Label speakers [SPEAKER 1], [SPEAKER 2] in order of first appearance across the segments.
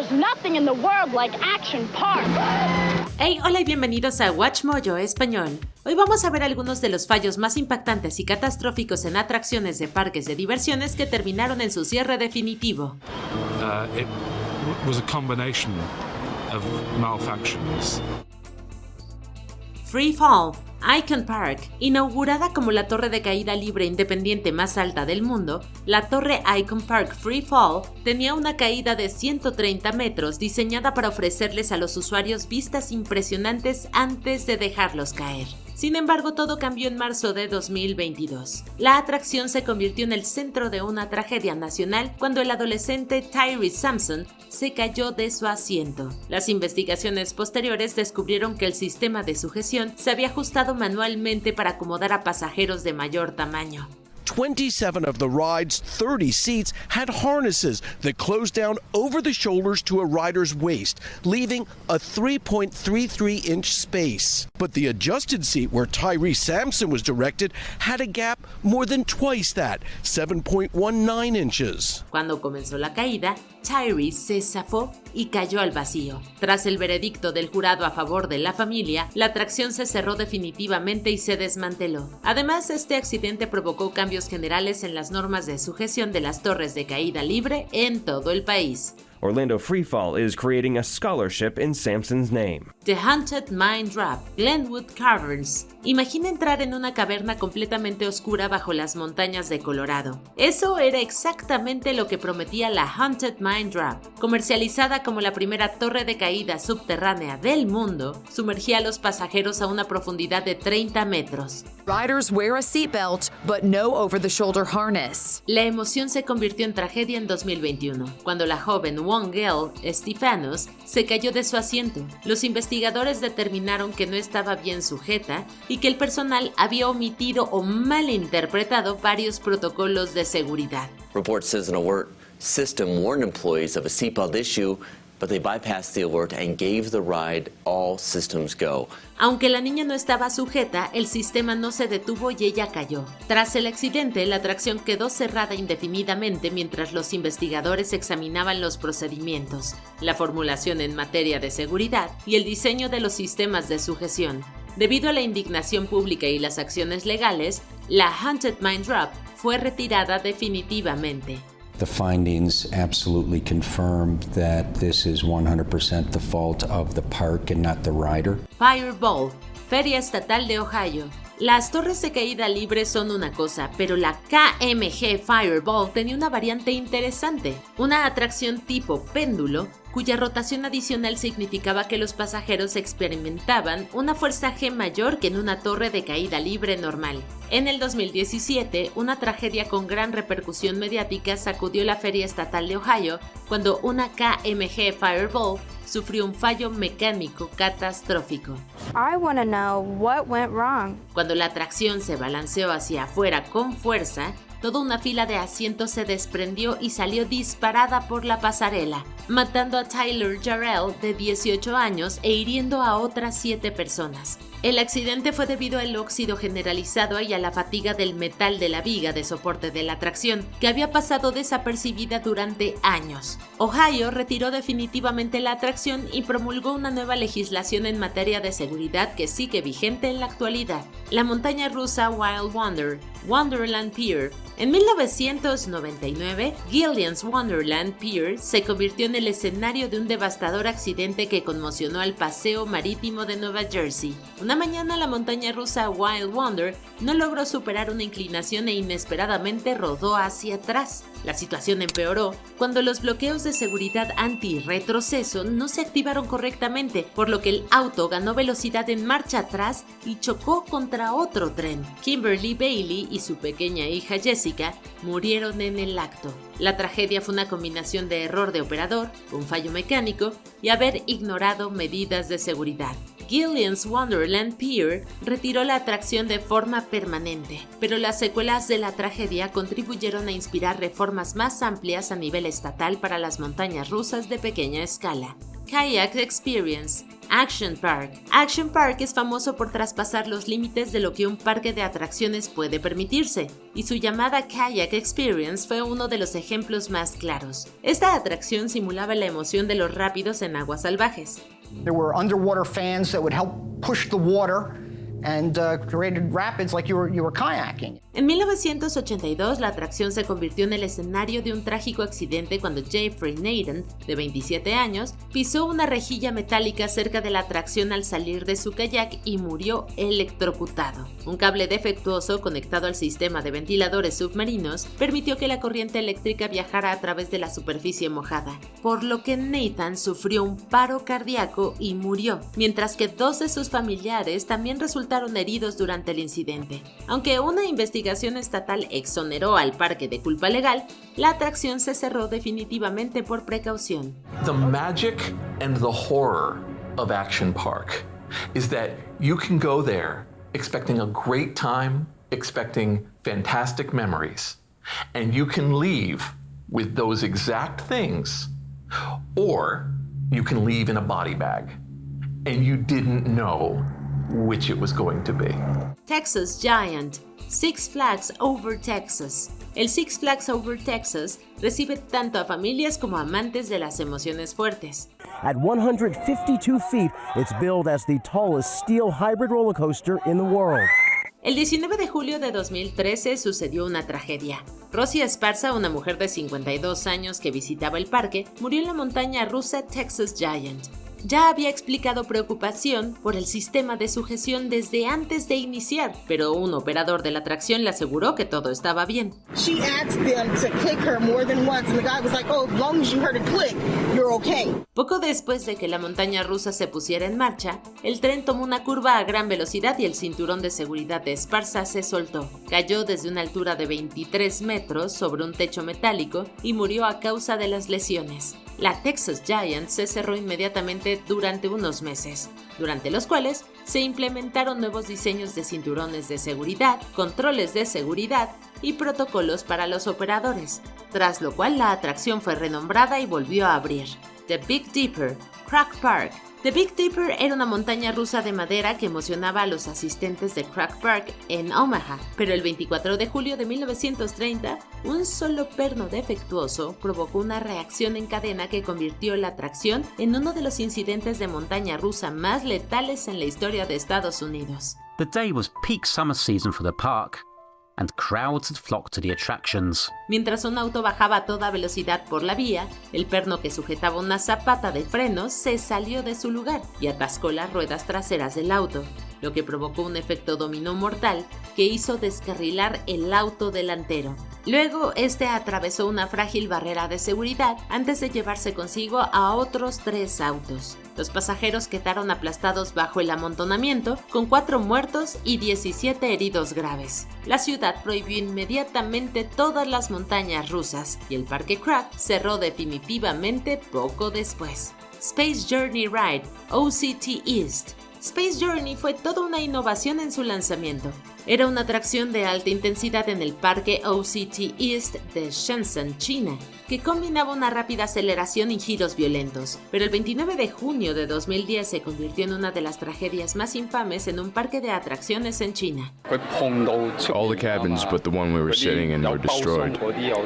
[SPEAKER 1] There's nothing in the world like Action Park.
[SPEAKER 2] Hey, hola y bienvenidos a Watch Mojo Español. Hoy vamos a ver algunos de los fallos más impactantes y catastróficos en atracciones de parques de diversiones que terminaron en su cierre definitivo.
[SPEAKER 3] It was a combination of malfunctions.
[SPEAKER 2] Free Fall, Icon Park. Inaugurada como la torre de caída libre independiente más alta del mundo, la torre Icon Park Free Fall tenía una caída de 130 metros diseñada para ofrecerles a los usuarios vistas impresionantes antes de dejarlos caer. Sin embargo, todo cambió en marzo de 2022. La atracción se convirtió en el centro de una tragedia nacional cuando el adolescente Tyrese Sampson se cayó de su asiento. Las investigaciones posteriores descubrieron que el sistema de sujeción se había ajustado manualmente para acomodar a pasajeros de mayor tamaño.
[SPEAKER 4] 27 of the ride's 30 seats had harnesses that closed down over the shoulders to a rider's waist, leaving a 3.33-inch space. But the adjusted seat where Tyrese Sampson was directed had a gap more than twice that, 7.19 inches.
[SPEAKER 2] Cuando comenzó la caída, Tyrese se zafó y cayó al vacío. Tras el veredicto del jurado a favor de la familia, la atracción se cerró definitivamente y se desmanteló. Además, este accidente provocó cambios generales en las normas de sujeción de las torres de caída libre en todo el país.
[SPEAKER 5] Orlando Free Fall is creating a scholarship in Sampson's name.
[SPEAKER 2] The Haunted Mine Drop, Glenwood Caverns. Imagina entrar en una caverna completamente oscura bajo las montañas de Colorado. Eso era exactamente lo que prometía la Haunted Mine Drop. Comercializada como la primera torre de caída subterránea del mundo, sumergía a los pasajeros a una profundidad de 30 metros.
[SPEAKER 6] Riders wear a seatbelt, but no over-the-shoulder harness.
[SPEAKER 2] La emoción se convirtió en tragedia en 2021, cuando la joven Wongel Stephanos se cayó de su asiento. Los investigadores determinaron que no estaba bien sujeta y que el personal había omitido o malinterpretado varios protocolos de seguridad.
[SPEAKER 7] Report says an alert system warned employees of a seatbelt issue, but they bypassed the alert and gave the ride all systems go.
[SPEAKER 2] Aunque la niña no estaba sujeta, el sistema no se detuvo y ella cayó. Tras el accidente, la atracción quedó cerrada indefinidamente mientras los investigadores examinaban los procedimientos, la formulación en materia de seguridad y el diseño de los sistemas de sujeción. Debido a la indignación pública y las acciones legales, la Haunted Mine Drop fue retirada definitivamente.
[SPEAKER 8] The findings absolutely confirm that this is 100% the fault of the park and not the rider.
[SPEAKER 2] Fireball, Feria Estatal de Ohio. Las torres de caída libre son una cosa, pero la KMG Fireball tenía una variante interesante, una atracción tipo péndulo, cuya rotación adicional significaba que los pasajeros experimentaban una fuerza G mayor que en una torre de caída libre normal. En el 2017, una tragedia con gran repercusión mediática sacudió la Feria Estatal de Ohio cuando una KMG Fireball sufrió un fallo mecánico catastrófico.
[SPEAKER 1] I want to know what went wrong.
[SPEAKER 2] Cuando la atracción se balanceó hacia afuera con fuerza, toda una fila de asientos se desprendió y salió disparada por la pasarela, matando a Tyler Jarrell, de 18 años, e hiriendo a otras 7 personas. El accidente fue debido al óxido generalizado y a la fatiga del metal de la viga de soporte de la atracción, que había pasado desapercibida durante años. Ohio retiró definitivamente la atracción y promulgó una nueva legislación en materia de seguridad que sigue vigente en la actualidad. La montaña rusa Wild Wonder, Wonderland Pier. En 1999, Gillian's Wonderland Pier se convirtió en el escenario de un devastador accidente que conmocionó al paseo marítimo de Nueva Jersey. Una mañana la montaña rusa Wild Wonder no logró superar una inclinación e inesperadamente rodó hacia atrás. La situación empeoró cuando los bloqueos de seguridad anti-retroceso no se activaron correctamente, por lo que el auto ganó velocidad en marcha atrás y chocó contra otro tren. Kimberly Bailey y su pequeña hija Jessica murieron en el acto. La tragedia fue una combinación de error de operador, un fallo mecánico y haber ignorado medidas de seguridad. Gillian's Wonderland Pier retiró la atracción de forma permanente, pero las secuelas de la tragedia contribuyeron a inspirar reformas más amplias a nivel estatal para las montañas rusas de pequeña escala. Kayak Experience. Action Park. Action Park es famoso por traspasar los límites de lo que un parque de atracciones puede permitirse, y su llamada Kayak Experience fue uno de los ejemplos más claros. Esta atracción simulaba la emoción de los rápidos en aguas salvajes.
[SPEAKER 9] There were underwater fans that would help push the water and created rapids like you were kayaking.
[SPEAKER 2] En 1982, la atracción se convirtió en el escenario de un trágico accidente cuando Jeffrey Nathan, de 27 años, pisó una rejilla metálica cerca de la atracción al salir de su kayak y murió electrocutado. Un cable defectuoso conectado al sistema de ventiladores submarinos permitió que la corriente eléctrica viajara a través de la superficie mojada, por lo que Nathan sufrió un paro cardíaco y murió, mientras que 2 de sus familiares también resultaron heridos durante el incidente. Aunque una investigación estatal exoneró al parque de culpa legal, la atracción se cerró definitivamente por precaución.
[SPEAKER 10] The magic and the horror of Action Park is that you can go there expecting a great time, expecting fantastic memories, and you can leave with those exact things, or you can leave in a body bag, and you didn't know which it was going to be.
[SPEAKER 2] Texas Giant. Six Flags Over Texas. El Six Flags Over Texas recibe tanto a familias como a amantes de las emociones fuertes.
[SPEAKER 11] At 152 feet, it's billed as the tallest steel hybrid roller coaster in the world.
[SPEAKER 2] El 19 de julio de 2013 sucedió una tragedia. Rosie Esparza, una mujer de 52 años que visitaba el parque, murió en la montaña rusa Texas Giant. Ya había explicado preocupación por el sistema de sujeción desde antes de iniciar, pero un operador de la atracción le aseguró que todo estaba bien. Poco después de que la montaña rusa se pusiera en marcha, el tren tomó una curva a gran velocidad y el cinturón de seguridad de Esparza se soltó. Cayó desde una altura de 23 metros sobre un techo metálico y murió a causa de las lesiones. La Texas Giant se cerró inmediatamente durante unos meses, durante los cuales se implementaron nuevos diseños de cinturones de seguridad, controles de seguridad y protocolos para los operadores, tras lo cual la atracción fue renombrada y volvió a abrir. The Big Dipper, Crack Park. The Big Dipper era una montaña rusa de madera que emocionaba a los asistentes de Crack Park en Omaha, pero el 24 de julio de 1930, un solo perno defectuoso provocó una reacción en cadena que convirtió la atracción en uno de los incidentes de montaña rusa más letales en la historia de Estados Unidos.
[SPEAKER 12] The day was peak summer season for the park, and crowds had flocked to the attractions.
[SPEAKER 2] Mientras un auto bajaba a toda velocidad por la vía, el perno que sujetaba una zapata de frenos se salió de su lugar y atascó las ruedas traseras del auto, lo que provocó un efecto dominó mortal que hizo descarrilar el auto delantero. Luego, este atravesó una frágil barrera de seguridad antes de llevarse consigo a otros 3 autos. Los pasajeros quedaron aplastados bajo el amontonamiento, con 4 muertos y 17 heridos graves. La ciudad prohibió inmediatamente todas las montañas rusas y el parque Crack cerró definitivamente poco después. Space Journey Ride, OCT East. Space Journey fue toda una innovación en su lanzamiento. Era una atracción de alta intensidad en el parque OCT East de Shenzhen, China, que combinaba una rápida aceleración y giros violentos, pero el 29 de junio de 2010 se convirtió en una de las tragedias más infames en un parque de atracciones en China.
[SPEAKER 13] All the cabins but the one we were sitting in were destroyed.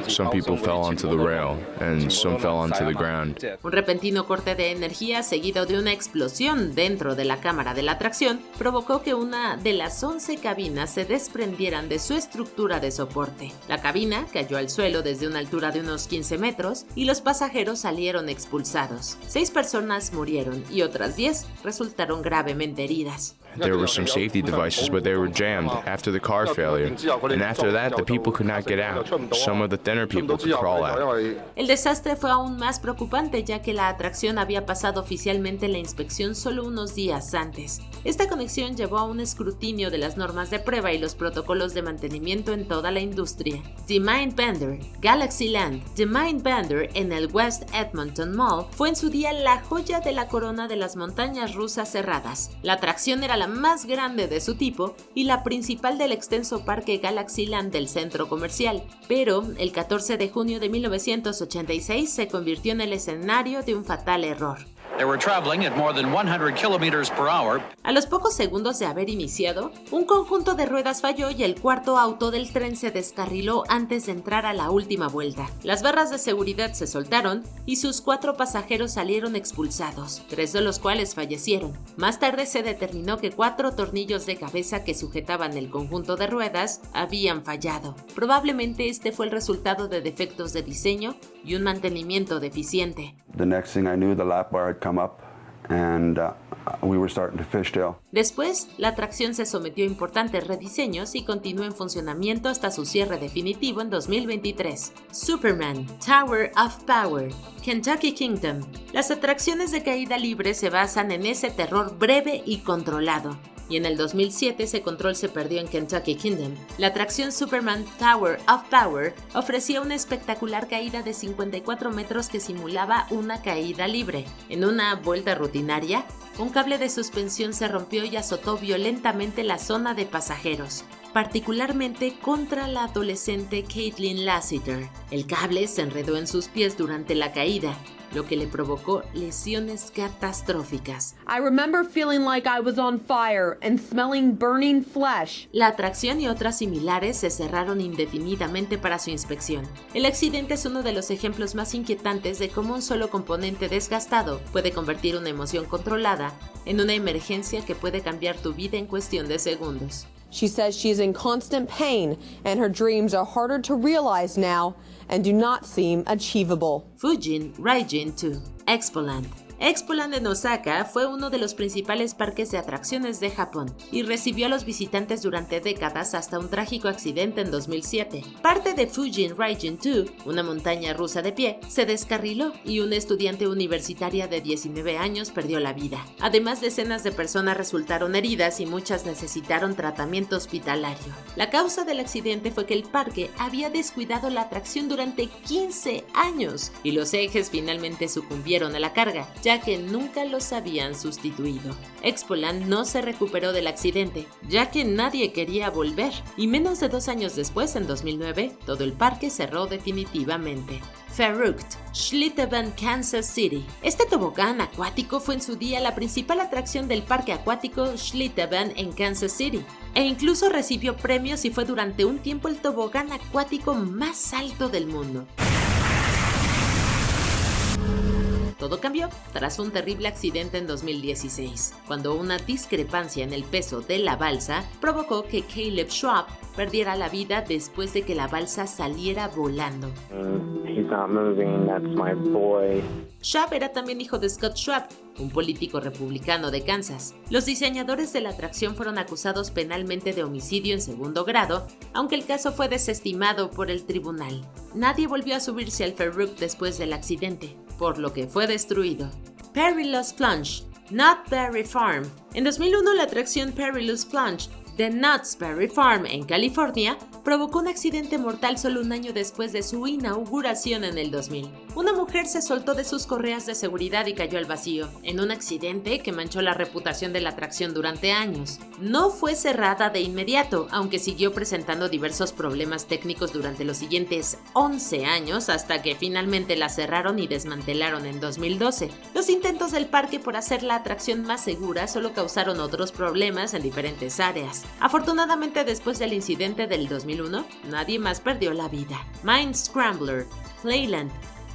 [SPEAKER 13] Some people fell onto the rail and some fell onto the ground.
[SPEAKER 2] Un repentino corte de energía seguido de una explosión dentro de la cámara de la atracción provocó que una de las 11 cabinas se desprendieran de su estructura de soporte. La cabina cayó al suelo desde una altura de unos 15 metros y los pasajeros salieron expulsados. 6 personas murieron y otras 10 resultaron gravemente heridas.
[SPEAKER 13] There were some safety devices, but they were jammed after the car failure. And after that, the people could not get out. Some of the thinner people could crawl out.
[SPEAKER 2] El desastre fue aún más preocupante ya que la atracción había pasado oficialmente la inspección solo unos días antes. Esta conexión llevó a un escrutinio de las normas de prueba y los protocolos de mantenimiento en toda la industria. The Mindbender, Galaxyland. The Mindbender en el West Edmonton Mall fue en su día la joya de la corona de las montañas rusas cerradas. La atracción era la más grande de su tipo y la principal del extenso parque Galaxyland del centro comercial, pero el 14 de junio de 1986 se convirtió en el escenario de un fatal error.
[SPEAKER 14] They were traveling at more than 100 kilometers per hour.
[SPEAKER 2] A los pocos segundos de haber iniciado, un conjunto de ruedas falló y el cuarto auto del tren se descarriló antes de entrar a la última vuelta. Las barras de seguridad se soltaron y sus 4 pasajeros salieron expulsados, 3 de los cuales fallecieron. Más tarde se determinó que 4 tornillos de cabeza que sujetaban el conjunto de ruedas habían fallado. Probablemente este fue el resultado de defectos de diseño y un mantenimiento deficiente.
[SPEAKER 15] The next thing I knew, the lap bar had come up and we were starting to fishtail.
[SPEAKER 2] Después, la atracción se sometió a importantes rediseños y continuó en funcionamiento hasta su cierre definitivo en 2023. Superman, Tower of Power, Kentucky Kingdom. Las atracciones de caída libre se basan en ese terror breve y controlado. Y en el 2007 ese control se perdió en Kentucky Kingdom. La atracción Superman Tower of Power ofrecía una espectacular caída de 54 metros que simulaba una caída libre. En una vuelta rutinaria, un cable de suspensión se rompió y azotó violentamente la zona de pasajeros, particularmente contra la adolescente Caitlin Lassiter. El cable se enredó en sus pies durante la caída, lo que le provocó lesiones catastróficas.
[SPEAKER 16] I remember feeling like I was on fire and smelling burning flesh.
[SPEAKER 2] La atracción y otras similares se cerraron indefinidamente para su inspección. El accidente es uno de los ejemplos más inquietantes de cómo un solo componente desgastado puede convertir una emoción controlada en una emergencia que puede cambiar tu vida en cuestión de segundos.
[SPEAKER 16] She says she is in constant pain and her dreams are harder to realize now and do not seem achievable.
[SPEAKER 2] Fujin Raijin 2, Expoland. Expoland en Osaka fue uno de los principales parques de atracciones de Japón y recibió a los visitantes durante décadas hasta un trágico accidente en 2007. Parte de Fujin Raijin 2, una montaña rusa de pie, se descarriló y una estudiante universitaria de 19 años perdió la vida. Además, decenas de personas resultaron heridas y muchas necesitaron tratamiento hospitalario. La causa del accidente fue que el parque había descuidado la atracción durante 15 años y los ejes finalmente sucumbieron a la carga, ya que nunca los habían sustituido. Expoland no se recuperó del accidente, ya que nadie quería volver, y menos de 2 años después, en 2009, todo el parque cerró definitivamente. Verrückt, Schlitterbahn, Kansas City. Este tobogán acuático fue en su día la principal atracción del parque acuático Schlitterbahn en Kansas City, e incluso recibió premios y fue durante un tiempo el tobogán acuático más alto del mundo. Todo cambió tras un terrible accidente en 2016, cuando una discrepancia en el peso de la balsa provocó que Caleb Schwab perdiera la vida después de que la balsa saliera volando.
[SPEAKER 17] He's not moving, that's my boy.
[SPEAKER 2] Schwab era también hijo de Scott Schwab, un político republicano de Kansas. Los diseñadores de la atracción fueron acusados penalmente de homicidio en segundo grado, aunque el caso fue desestimado por el tribunal. Nadie volvió a subirse al Verrückt después del accidente, por lo que fue destruido. Perilous Plunge, Knott's Berry Farm. En 2001, la atracción Perilous Plunge de Knott's Berry Farm en California provocó un accidente mortal solo un año después de su inauguración en el 2000. Una mujer se soltó de sus correas de seguridad y cayó al vacío, en un accidente que manchó la reputación de la atracción durante años. No fue cerrada de inmediato, aunque siguió presentando diversos problemas técnicos durante los siguientes 11 años hasta que finalmente la cerraron y desmantelaron en 2012. Los intentos del parque por hacer la atracción más segura solo causaron otros problemas en diferentes áreas. Afortunadamente, después del incidente del 2001, nadie más perdió la vida. Mind Scrambler, Playland.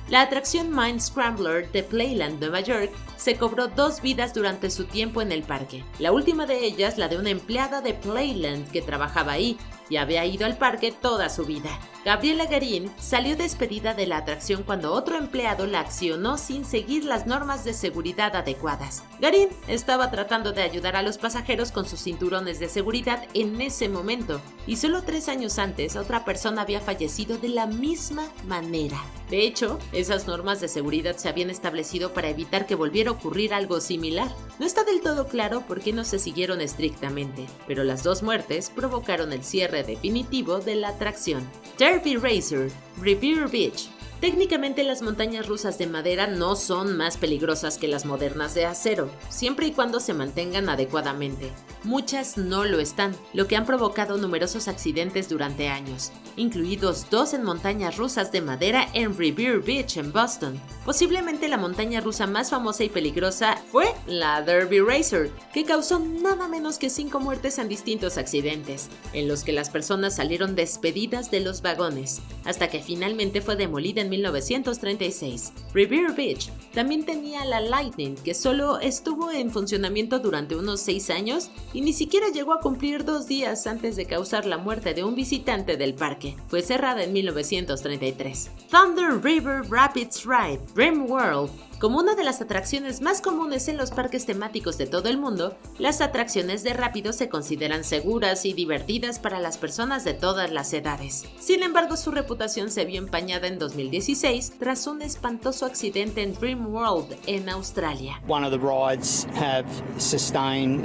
[SPEAKER 2] La atracción Mind Scrambler de Playland, Nueva York, se cobró 2 vidas durante su tiempo en el parque. La última de ellas, la de una empleada de Playland que trabajaba ahí y había ido al parque toda su vida. Gabriela Garin salió despedida de la atracción cuando otro empleado la accionó sin seguir las normas de seguridad adecuadas. Garin estaba tratando de ayudar a los pasajeros con sus cinturones de seguridad en ese momento, y solo 3 años antes otra persona había fallecido de la misma manera. De hecho, esas normas de seguridad se habían establecido para evitar que volviera a ocurrir algo similar. No está del todo claro por qué no se siguieron estrictamente, pero las 2 muertes provocaron el cierre definitivo de la atracción. Derby Racer, Revere Beach. Técnicamente las montañas rusas de madera no son más peligrosas que las modernas de acero, siempre y cuando se mantengan adecuadamente. Muchas no lo están, lo que han provocado numerosos accidentes durante años, incluidos 2 en montañas rusas de madera en Revere Beach en Boston. Posiblemente la montaña rusa más famosa y peligrosa fue la Derby Racer, que causó nada menos que 5 muertes en distintos accidentes, en los que las personas salieron despedidas de los vagones, hasta que finalmente fue demolida en 1936. Revere Beach también tenía la Lightning, que solo estuvo en funcionamiento durante unos 6 años y ni siquiera llegó a cumplir 2 días antes de causar la muerte de un visitante del parque. Fue cerrada en 1933. Thunder River Rapids Ride, Dream World. Como una de las atracciones más comunes en los parques temáticos de todo el mundo, las atracciones de rápido se consideran seguras y divertidas para las personas de todas las edades. Sin embargo, su reputación se vio empañada en 2016 tras un espantoso accidente en Dream World en Australia.
[SPEAKER 18] One of the rides have sustained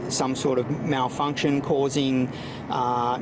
[SPEAKER 18] some sort of malfunction causing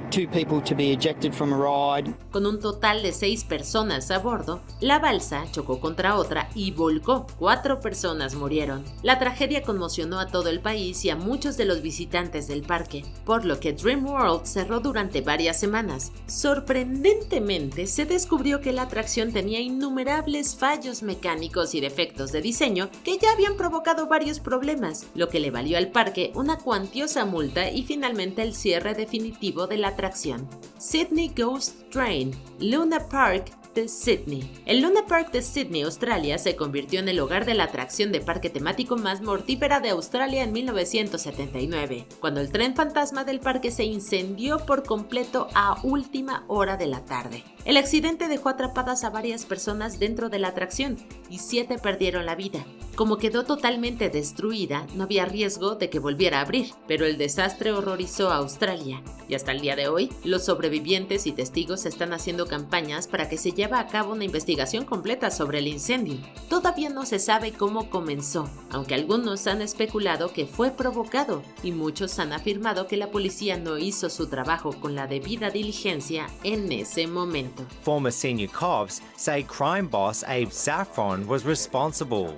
[SPEAKER 18] 2 people to be ejected from a ride.
[SPEAKER 2] Con un total de 6 personas a bordo, la balsa chocó contra otra y volcó. 4 personas murieron. La tragedia conmocionó a todo el país y a muchos de los visitantes del parque, por lo que Dream World cerró durante varias semanas. Sorprendentemente, se descubrió que la atracción tenía innumerables fallos mecánicos y defectos de diseño que ya habían provocado varios problemas, lo que le valió al parque una cuantiosa multa y finalmente el cierre definitivo de la atracción. Sydney Ghost Train, Luna Park de Sydney. El Luna Park de Sydney, Australia, se convirtió en el hogar de la atracción de parque temático más mortífera de Australia en 1979, cuando el tren fantasma del parque se incendió por completo a última hora de la tarde. El accidente dejó atrapadas a varias personas dentro de la atracción y 7 perdieron la vida. Como quedó totalmente destruida, no había riesgo de que volviera a abrir, pero el desastre horrorizó a Australia y hasta el día de hoy, los sobrevivientes y testigos están haciendo campañas para que se lleve a cabo una investigación completa sobre el incendio. Todavía no se sabe cómo comenzó, aunque algunos han especulado que fue provocado y muchos han afirmado que la policía no hizo su trabajo con la debida diligencia en ese momento.
[SPEAKER 19] Former senior cops say crime boss Abe Saffron was responsible.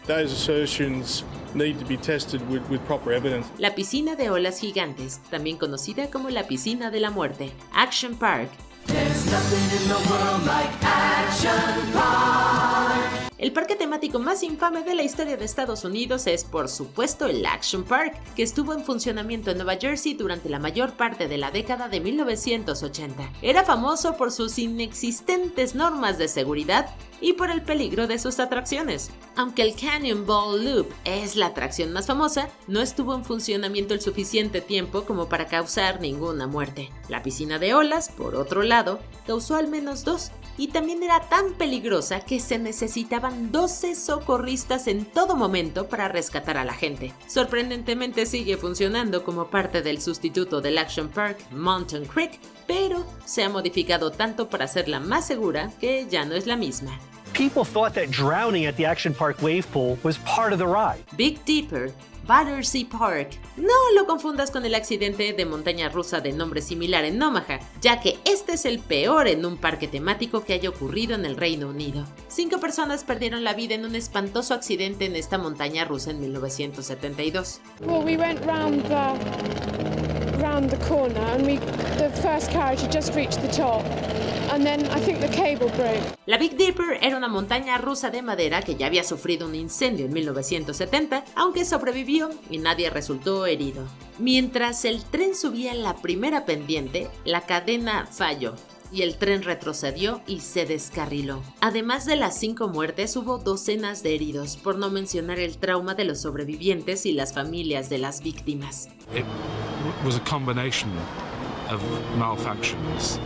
[SPEAKER 20] Those assertions need to be tested with proper evidence.
[SPEAKER 2] La piscina de olas gigantes, también conocida como la piscina de la muerte, Action Park. El parque temático más infame de la historia de Estados Unidos es, por supuesto, el Action Park, que estuvo en funcionamiento en Nueva Jersey durante la mayor parte de la década de 1980. Era famoso por sus inexistentes normas de seguridad y por el peligro de sus atracciones. Aunque el Cannonball Loop es la atracción más famosa, no estuvo en funcionamiento el suficiente tiempo como para causar ninguna muerte. La piscina de olas, por otro lado, causó al menos 2, y también era tan peligrosa que se necesitaban 12 socorristas en todo momento para rescatar a la gente. Sorprendentemente sigue funcionando como parte del sustituto del Action Park, Mountain Creek, pero se ha modificado tanto para hacerla más segura que ya no es la misma.
[SPEAKER 21] People thought that drowning at the Action Park wave pool was part of the ride.
[SPEAKER 2] Big Dipper, Battersea Park. No lo confundas con el accidente de montaña rusa de nombre similar en Omaha, ya que este es el peor en un parque temático que haya ocurrido en el Reino Unido. 5 personas perdieron la vida en un espantoso accidente en esta montaña rusa en 1972.
[SPEAKER 22] Well, we went round the corner and the first carriage had just reached the top. And then I think the cable broke.
[SPEAKER 2] La Big Dipper era una montaña rusa de madera que ya había sufrido un incendio en 1970, aunque sobrevivió y nadie resultó herido. Mientras el tren subía en la primera pendiente, la cadena falló y el tren retrocedió y se descarriló. Además de las 5 muertes, hubo docenas de heridos, por no mencionar el trauma de los sobrevivientes y las familias de las víctimas.
[SPEAKER 3] It was a combination of malfunctions.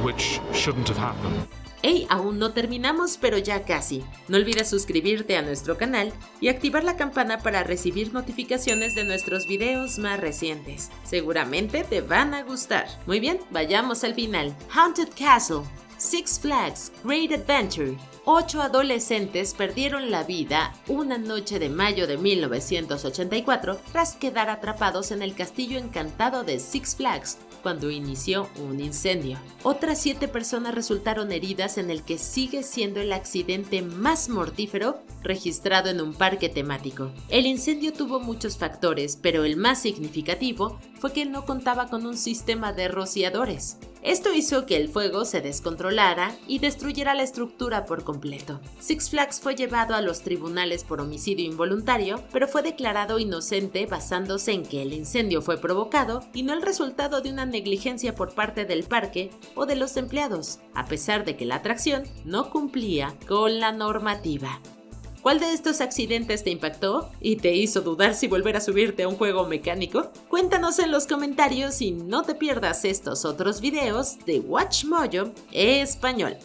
[SPEAKER 3] Which shouldn't have happened.
[SPEAKER 2] Hey, aún no terminamos, pero ya casi. No olvides suscribirte a nuestro canal y activar la campana para recibir notificaciones de nuestros videos más recientes. Seguramente te van a gustar. Muy bien, vayamos al final. Haunted Castle, Six Flags Great Adventure. 8 adolescentes perdieron la vida una noche de mayo de 1984 tras quedar atrapados en el castillo encantado de Six Flags cuando inició un incendio. Otras 7 personas resultaron heridas en el que sigue siendo el accidente más mortífero registrado en un parque temático. El incendio tuvo muchos factores, pero el más significativo fue que no contaba con un sistema de rociadores. Esto hizo que el fuego se descontrolara y destruyera la estructura por completo. Six Flags fue llevado a los tribunales por homicidio involuntario, pero fue declarado inocente basándose en que el incendio fue provocado y no el resultado de una negligencia por parte del parque o de los empleados, a pesar de que la atracción no cumplía con la normativa. ¿Cuál de estos accidentes te impactó y te hizo dudar si volver a subirte a un juego mecánico? Cuéntanos en los comentarios y no te pierdas estos otros videos de WatchMojo Español.